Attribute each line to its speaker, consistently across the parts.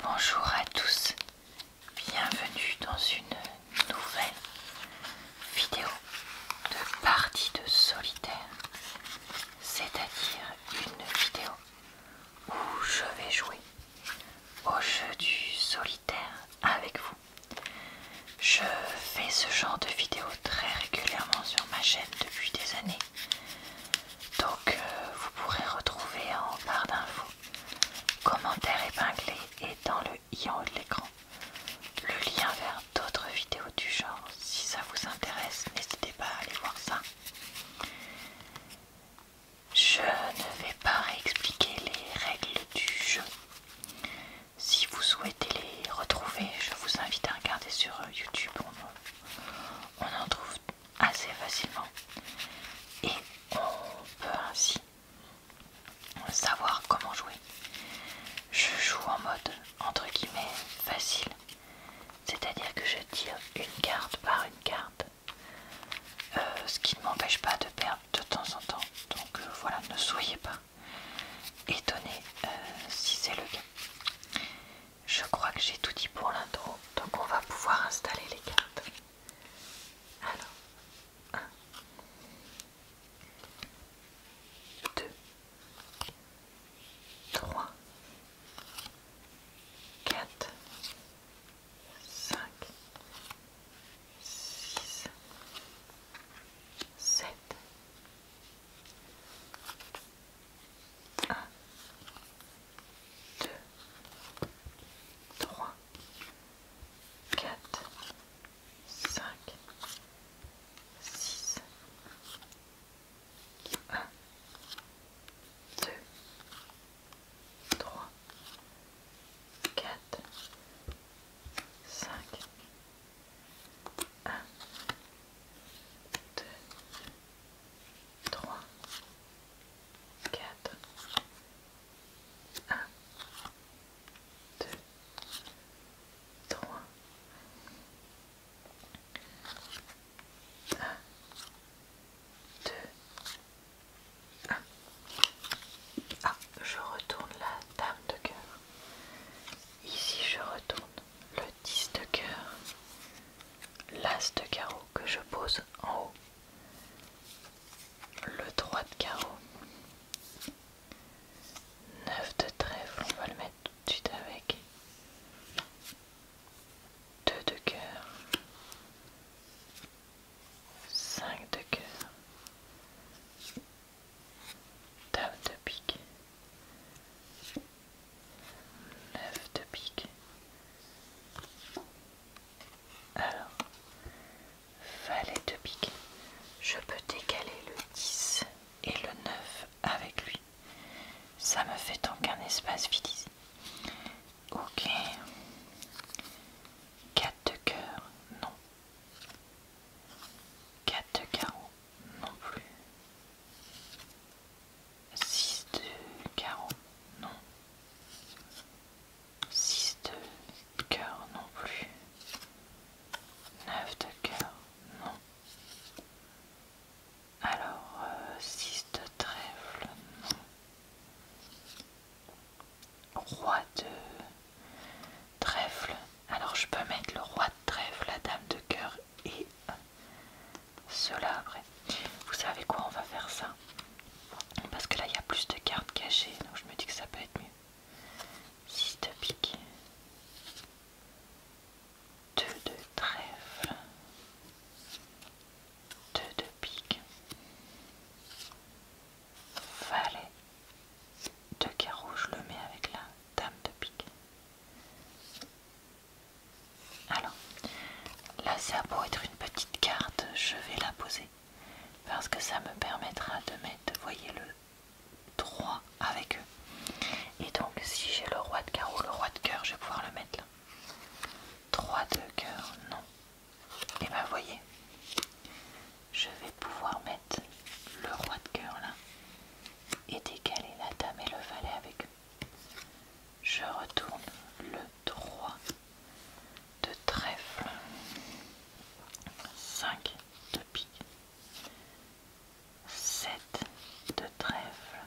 Speaker 1: Bonjour à tous, bienvenue dans une nouvelle vidéo de partie de solitaire, c'est-à-dire une vidéo où je vais jouer au jeu du solitaire avec vous. Je fais ce genre de vidéo très régulièrement sur ma chaîne depuis des années, donc vous pourrez retrouver en barre d'infos, commentaires épinglés et dans le i en haut de l'écran le lien vers d'autres vidéos du genre. Si ça vous intéresse, n'hésitez pas à aller voir ça. Je ne vais pas réexpliquer les règles du jeu. Si vous souhaitez les retrouver, je vous invite à regarder sur YouTube, on en trouve assez facilement et on peut ainsi savoir comment jouer. Je joue en mode entre guillemets facile, c'est-à-dire que je tire une carte par une carte, ce qui ne m'empêche pas de perdre de temps en temps. Donc voilà, ne soyez pas étonnés si c'est le cas. Je crois que j'ai tout dit pour l'intro, donc on va pouvoir installer les cartes. Alors, 1, 2, 3, 4, 5, 6, 7, 1, 2, 3, 4, 5, 6, 1, 2, 3, 4, 5, 1, 2, 3, 4, 1, 2, 3, 1, 2, 1. Ah, je retourne la dame de cœur. Ici, je retourne le 10 de cœur, l'as de carreau que je pose en haut, le 3 de carreau, 9 de trèfle, on va le mettre tout de suite avec, 2 de cœur, 5 de cœur, dame de pique, 9 de pique. Alors, valet de pique, je peux décaler le 10 et le 9 avec lui. Ça me fait donc un espace vide ici. Ok. 4 de cœur, non. 4 de carreau, non plus. 6 de carreau, non. 6 de cœur, non plus. 9 de cœur, non. Alors, 6 de trèfle, non. Roi de trèfle. Alors je peux mettre le roi de trèfle, la dame de cœur et cela après. Vous savez quoi, on va faire ça. Parce que là il y a plus de cartes cachées, donc je me dis que ça peut être mieux. 6 de pique. 2 de trèfle. 2 de pique. Valet de carreau, je le mets avec la dame de pique. Alors, là ça a beau être une petite carte, je vais la poser. Parce que ça me permettra de mettre, vous voyez, le 3 avec eux. Et donc si j'ai le roi de carreau, le roi de cœur, je vais pouvoir le mettre là. 3 de cœur, non. Et ben vous voyez, je vais pouvoir mettre le roi de cœur là et décaler la dame et le valet avec eux. Je retourne le 3 de trèfle, 5 de pique, 7 de trèfle,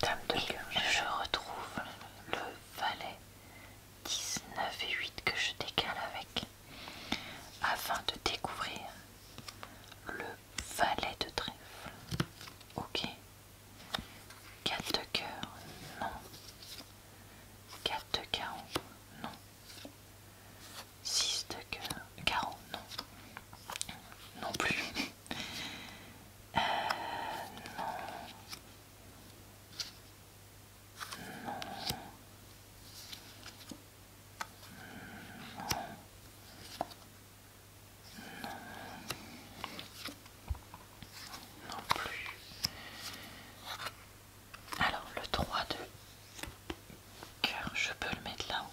Speaker 1: Dame de cœur. Je retrouve le valet 19 et 8 que je décale avec afin de découvrir le valet de trèfle. Ok. 4 de cœur, non. 4 de carreau, non. 6 de cœur, carreau, non. Non plus. Non. Non. Non plus. Alors le 3 de cœur, je peux le mettre là-haut.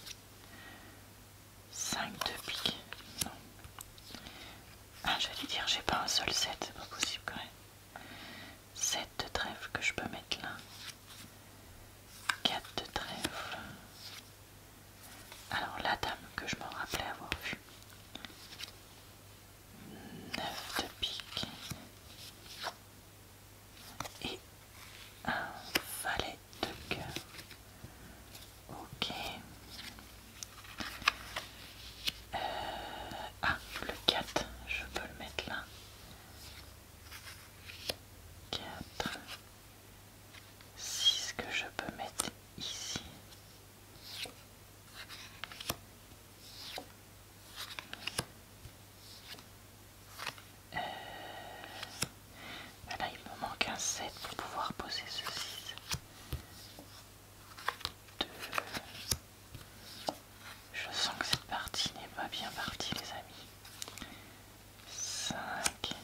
Speaker 1: 5 de pique. Non. Ah, j'allais dire, j'ai pas un seul 7, c'est pas possible quand même. 7 de trèfle que je peux mettre là. 4 de trèfle. Alors la dame que je me rappelais avoir vue. 9 de pique. Et un valet de cœur. Ok. Ah, le 4, je peux le mettre là. 4. 6 que je peux mettre ici. Là, il me manque un 7 pour pouvoir poser ce 6. 2. Je sens que cette partie n'est pas bien partie, les amis. 5.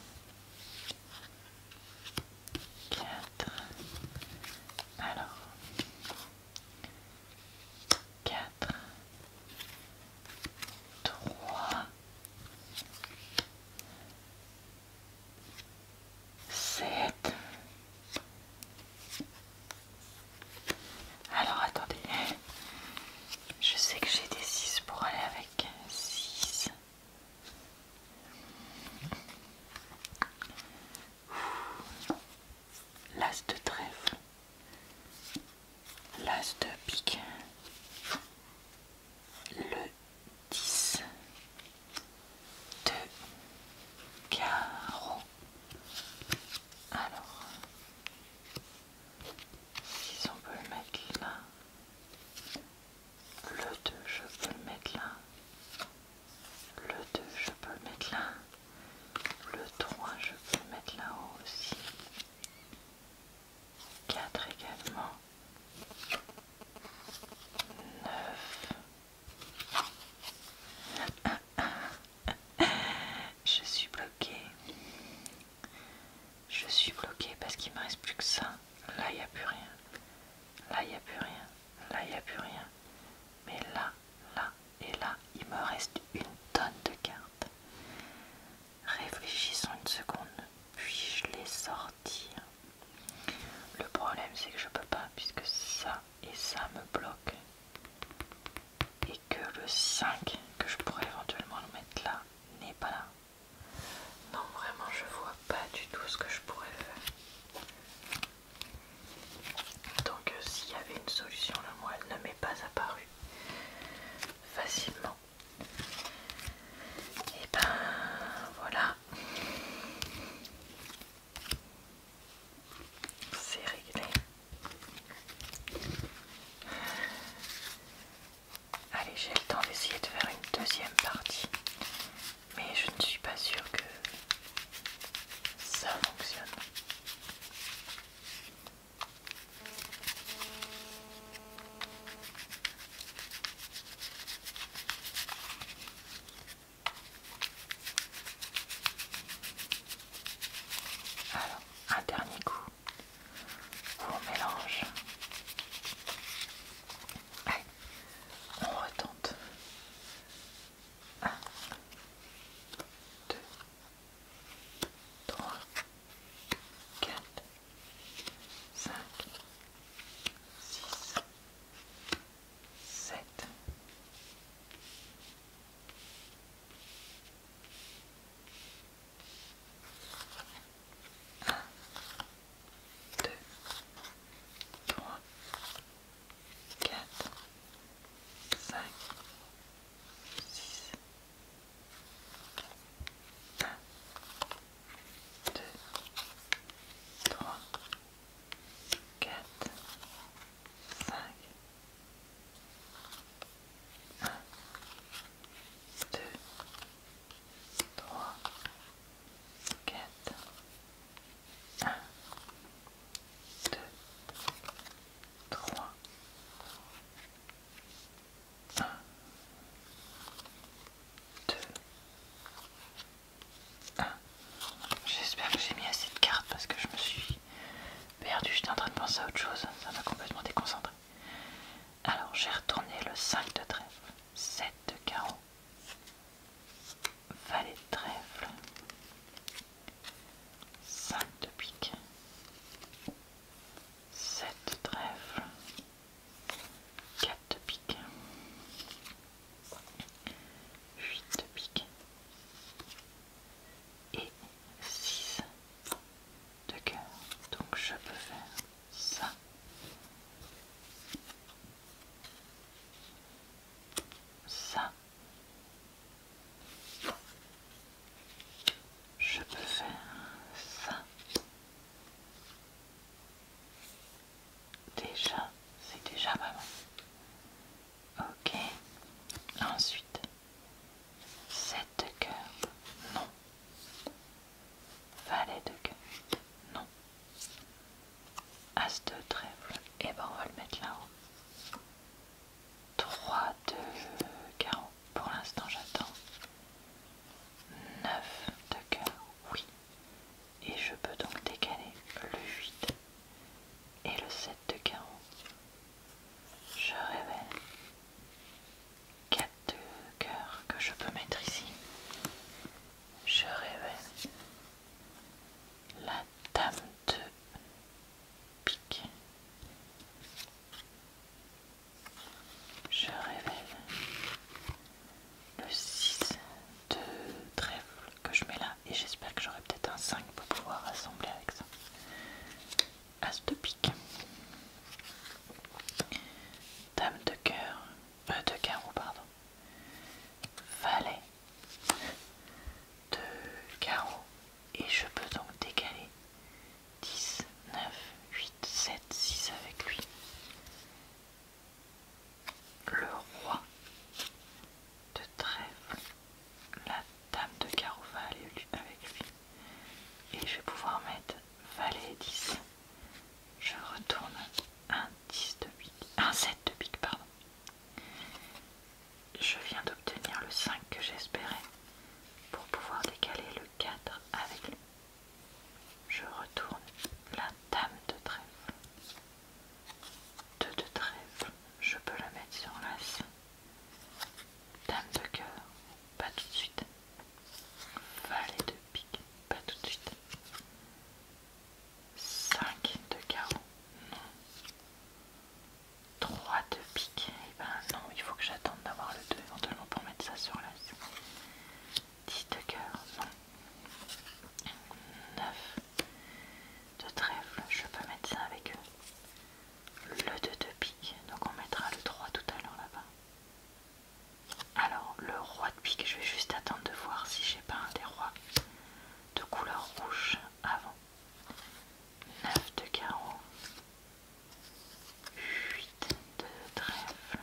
Speaker 1: 4. Alors. 4. 3. 7. Alors attendez, je sais que j'ai des 6 pour aller avec 6. L'as de trèfle, l'as de pique, le 10 de carreau. Alors, si on peut le mettre là, le 2 je peux le mettre là, le 2 je peux le mettre là, le 3 je peux le mettre là-haut aussi, 4 également, 9. Je suis bloquée. Je suis bloquée parce qu'il me reste plus que ça. Là, il n'y a plus rien. Là, il n'y a plus rien. Là, il n'y a plus rien. Mais là, là et là, il me reste une tonne de cartes. Réfléchissons une seconde. Puis-je les sortir? Le problème, c'est que je peux pas puisque ça et ça me bloquent. Et que le 5 que je pourrais éventuellement le mettre là n'est pas là. Non, vraiment, je vois pas du tout ce que je pourrais faire. Donc, s'il y avait une solution là, moi, elle ne m'est pas apparue. chose, ça m'a complètement déconcentré. Alors j'ai retourné le 5 de trèfle, 7 de carreau, valet de trèfle, 5 de pique, 7 de trèfle, 4 de pique, 8 de pique et 6 de cœur. Donc je peux faire ça, ça, je peux faire ça. Déjà, c'est déjà pas mal. Ok. Ensuite, 7 de cœur, non. Valet de cœur, non. As de trèfle, et ben on va le mettre là-haut. 3 de carreau, pour l'instant j'attends. 9 de cœur, oui. Et je peux donc décaler le 8 et le 7 de carreau. Je révèle 4 de cœur que je peux mettre ici. Je révèle la dame de pique. Je révèle le 6 de trèfle que je mets là et j'espère que j'aurai peut-être un 5 pour pouvoir assembler avec ça. As de pique. Dame de cœur, de carreau pardon. Valet de carreau et je peux donc décaler 10, 9, 8, 7, 6 avec lui. Le roi de trèfle, la dame de carreau va aller avec lui et je vais pouvoir mettre valet 10. Je retourne un 10 de pique, un 7 de pique pardon. Je viens d'obtenir le 5 que j'espérais pour pouvoir décaler le 4 avec lui. Je retourne la dame de trèfle, 2 de trèfle, je peux le mettre sur l'as. Dame de cœur, pas tout de suite. Valet de pique, pas tout de suite. 5 de carreau, non. 3 de pique, et ben non, il faut que j'attende d'avoir le 2 éventuellement pour mettre ça sur l'as. 10 de cœur, non. 9 de trèfle, je peux mettre ça avec eux. Le 2 de pique, donc on mettra le 3 tout à l'heure là-bas. Alors le roi de pique, je vais juste attendre de voir si j'ai pas un des rois de couleur rouge avant. 9 de carreau, 8 de trèfle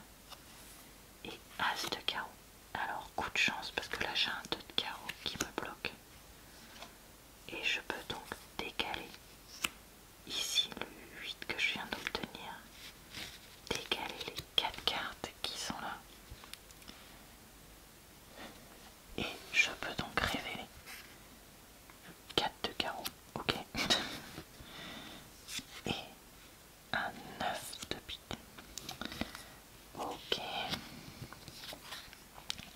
Speaker 1: et as de carreau. Alors coup de chance parce que là j'ai un 2 de carreau qui me bloque. Et je peux donc décaler ici le 8 que je viens d'obtenir. Décaler les 4 cartes qui sont là. Et je peux donc révéler 4 de carreau, ok. Et un 9 de pique. Ok.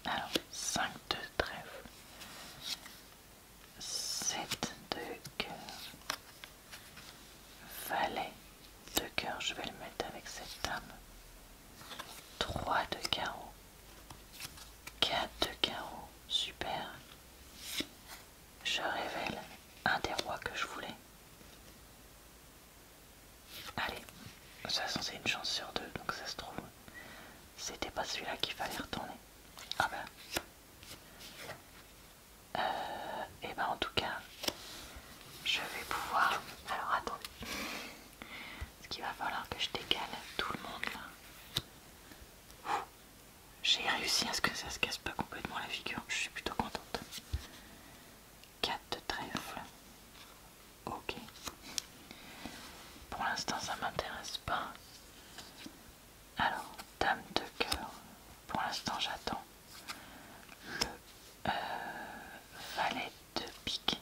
Speaker 1: Alors 5 de trèfle. 7 de cœur. Valet de cœur, je vais le mettre avec cette dame. 3 de carreau. 4 de carreau, super. Je révèle un des rois que je voulais. Allez, de toute façon c'est une chance sur 2, donc ça se trouve, c'était pas celui-là qu'il fallait retourner. Ah ben. Et ben en tout cas, je vais pouvoir... Alors attendez. Parce qu'il va falloir que je décale tout le monde là. J'ai réussi à ce que ça se casse pas complètement la figure, je suis plutôt contente. 4 de trèfle. Ok. Pour l'instant ça m'intéresse pas. Alors, dame de cœur. Pour l'instant j'attends. Le valet de pique.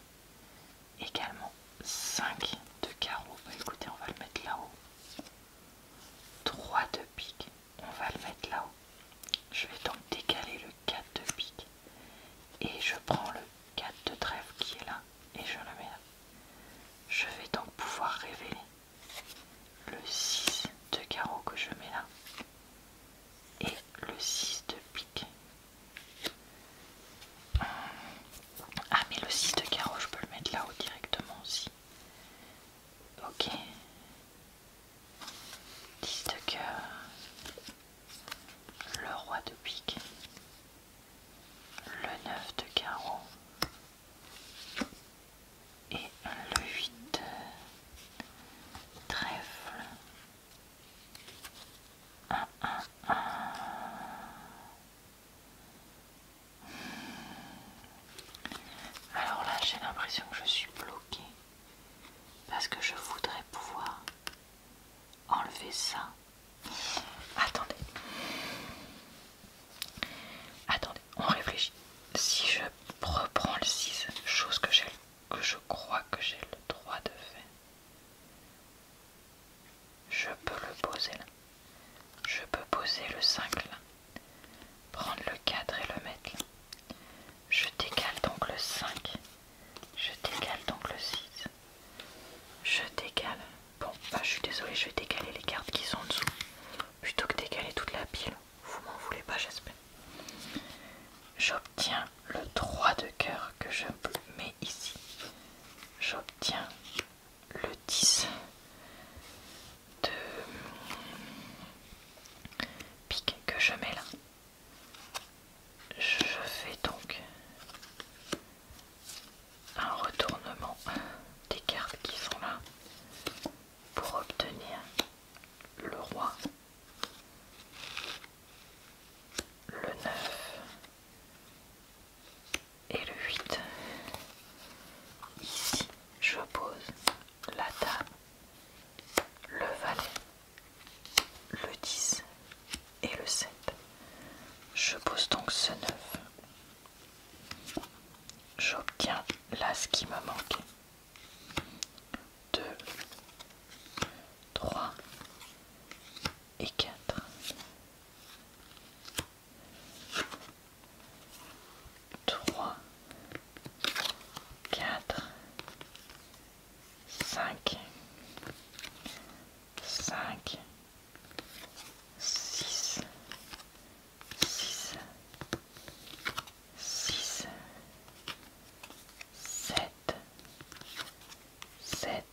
Speaker 1: Également 5 de carreau. Bah écoutez, on va le mettre là-haut. fait ça. Attendez. Attendez, on réfléchit. Si je reprends le 6, chose que je crois que j'ai le droit de faire, je peux le poser là. Je peux poser le 5 là. Prendre le 4 et le mettre là. Je décale donc le 5. Je décale donc le 6. Je décale. Bon, bah je suis désolée, je vais décaler les cartes qui sont en dessous. Plutôt que décaler toute la pile. Vous m'en voulez pas, j'espère. J'obtiens le 3 de cœur que je mets ici. J'obtiens le 10 de pique que je mets là. Je fais donc un retournement des cartes qui sont là pour obtenir le roi, le 9 et le 8. Ici, je pose la dame, le valet, le 10 et le 7. Je pose donc ce 9. J'obtiens l'as qui me manquait. 2, 3 et 4. 3, 4, 5, 5, 6, 6, 6, 7, 7,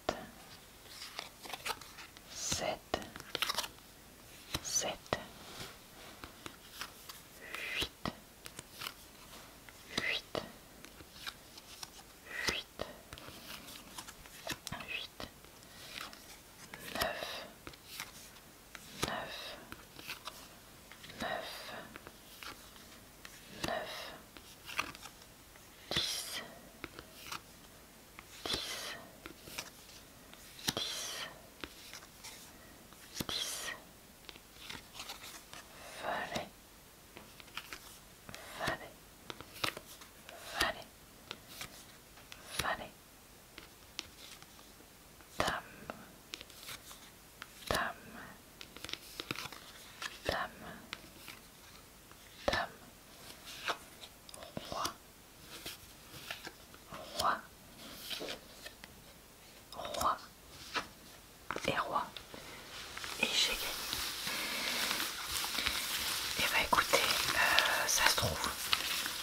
Speaker 1: 7, 7, 8, 8, 8, 8, 9, 9, 9, 9, 10, 10, 10, 10, valet, valet, valet, valet, dame, dame, dame, dame, roi, roi, roi et roi. Et j'ai gagné. Et bah écoutez, ça se trouve,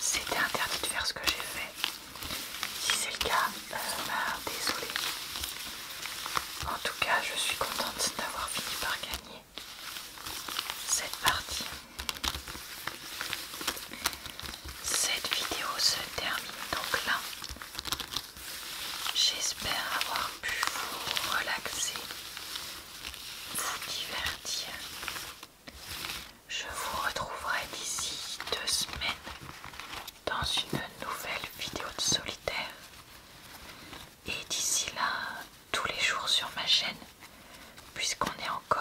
Speaker 1: c'était interdit de faire ce que j'ai fait. Si c'est le cas, bah désolé. En tout cas, je suis contente d'avoir fini par gagner cette partie. Cette vidéo se termine donc là. J'espère avoir pu vous relaxer, vous divertir. Je vous retrouverai d'ici 2 semaines dans une nouvelle vidéo de solitaire. Et d'ici là, tous les jours sur ma chaîne, puisqu'on est encore